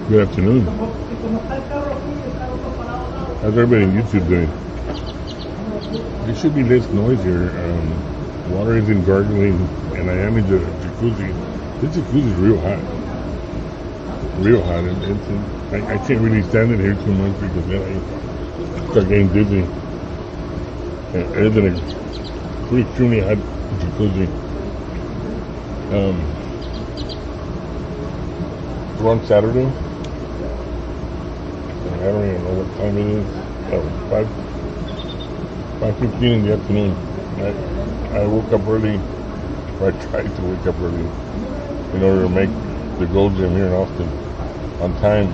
Good afternoon. How's everybody on YouTube doing? There should be less noise here. Water isn't gargling, and I am in the jacuzzi. This jacuzzi is real hot. Real hot. I can't really stand it here too much because then I start getting dizzy. And other than a pretty extremely hot jacuzzi. We're on Saturday. I don't even know what time it is. 5:15 in the afternoon. I woke up early, or I tried to wake up early, in order to make the Gold Gym here in Austin on time.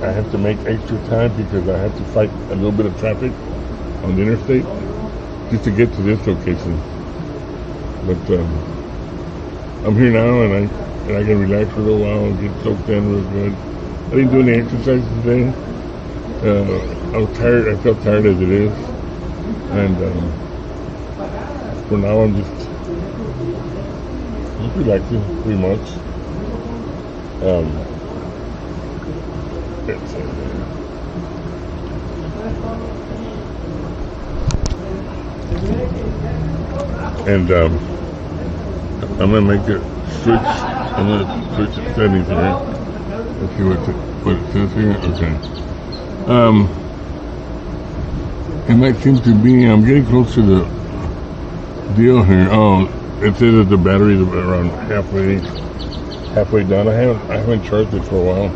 I have to make extra time because I have to fight a little bit of traffic on the interstate just to get to this location. But I'm here now, and I can relax for a little while and get soaked in real good. I didn't do any exercises today. I was tired. I felt tired as it is, and for now I'm just relaxing pretty much. And I'm gonna make it switch. I'm gonna switch the settings here. Let's see what it says here. Okay. It might seem to be. I'm getting close to the deal here. Oh, it says that the battery's around halfway done. I haven't charged it for a while.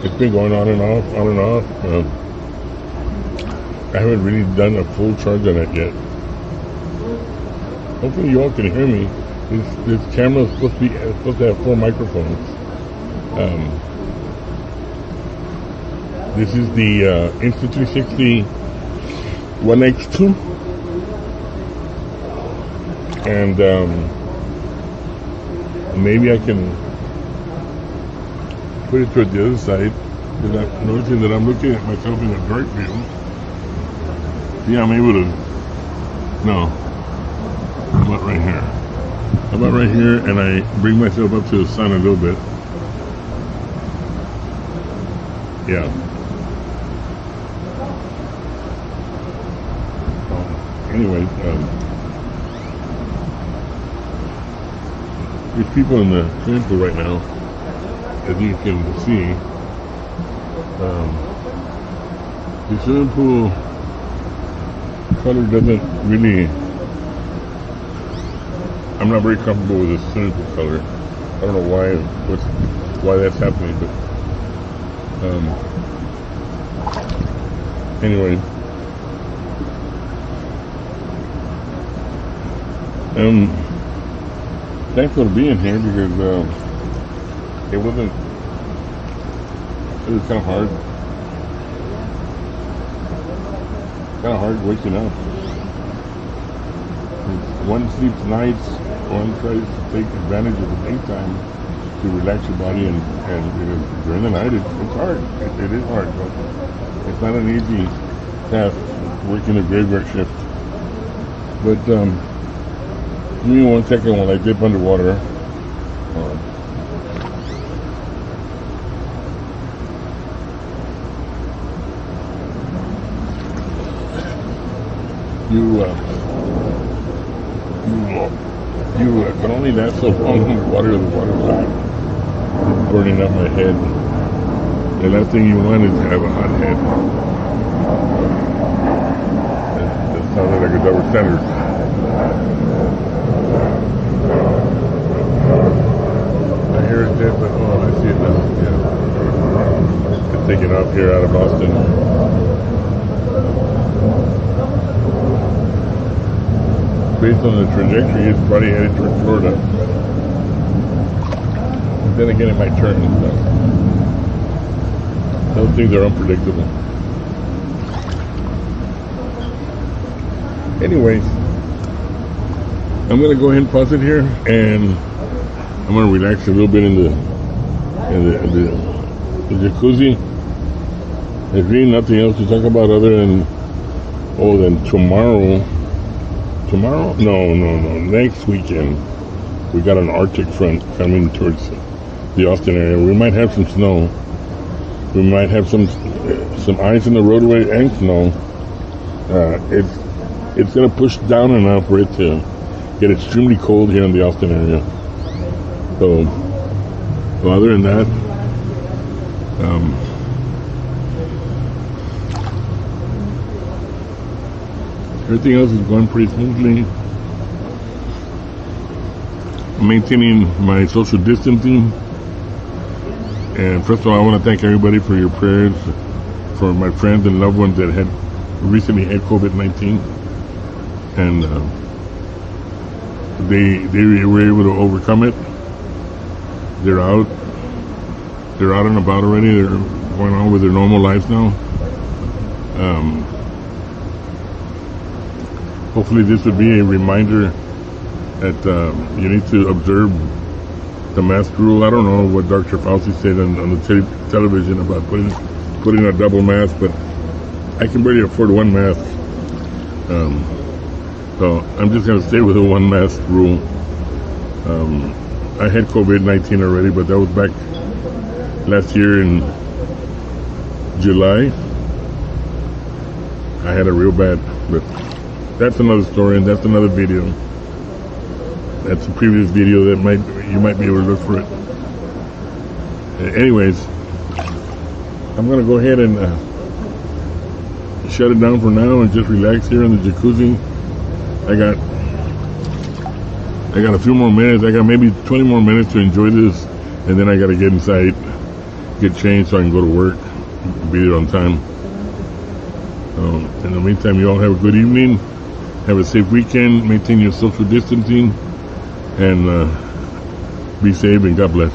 It's been going on and off. I haven't really done a full charge on it yet. Hopefully you all can hear me. This camera is supposed to have 4 microphones. This is the Insta360 One X2, and maybe I can put it to the other side. Because I'm noticing that I'm looking at myself in a dark view. Yeah, I'm able to. No. How about right here? How about right here, and I bring myself up to the sun a little bit. Yeah. Anyway, there's people in the swimming pool right now, as you can see. The swimming pool color doesn't really. I'm not very comfortable with the swimming pool color. I don't know why that's happening, but anyway, thankful to be in here because it was kind of hard. Kind of hard waking up. One sleeps nights, one tries to take advantage of the daytime to relax your body, and during the night it's hard. It is hard, but it's not an easy task working a graveyard shift. But give me 1 second while I dip underwater. You can only last so long underwater. The water's hot. It's burning up my head. The last thing you want is to have a hot head. That sounded like a double standard. I hear it there, but I see it now. Yeah. It's taking off here out of Austin. Based on the trajectory, it's probably headed towards Florida. But then again, it might turn and stuff. Those things are unpredictable. Anyways, I'm gonna go ahead and pause it here, and I'm gonna relax a little bit in the jacuzzi. There's really nothing else to talk about other than tomorrow. Tomorrow? No. Next weekend, we got an Arctic front coming towards the Austin area. We might have some snow. We might have some ice in the roadway and snow. It's gonna push down enough for it to get extremely cold here in the Austin area. So other than that, everything else is going pretty smoothly. I'm maintaining my social distancing. And first of all, I want to thank everybody for your prayers for my friends and loved ones that had recently had COVID-19. And they were able to overcome it. They're out and about already. They're going on with their normal lives now. Hopefully this would be a reminder that you need to observe the mask rule. I don't know what Dr. Fauci said on the television about putting a double mask, but I can barely afford one mask. So I'm just going to stay with the one mask rule. I had COVID-19 already, but that was back last year in July. I had a real bad, but that's another story and that's another video. That's a previous video that you might be able to look for it. Anyways, I'm gonna go ahead and shut it down for now and just relax here in the jacuzzi. I got a few more minutes. I got maybe 20 more minutes to enjoy this, and then I gotta get inside, get changed so I can go to work, be there on time. In the meantime, you all have a good evening. Have a safe weekend. Maintain your social distancing. And be safe and God bless.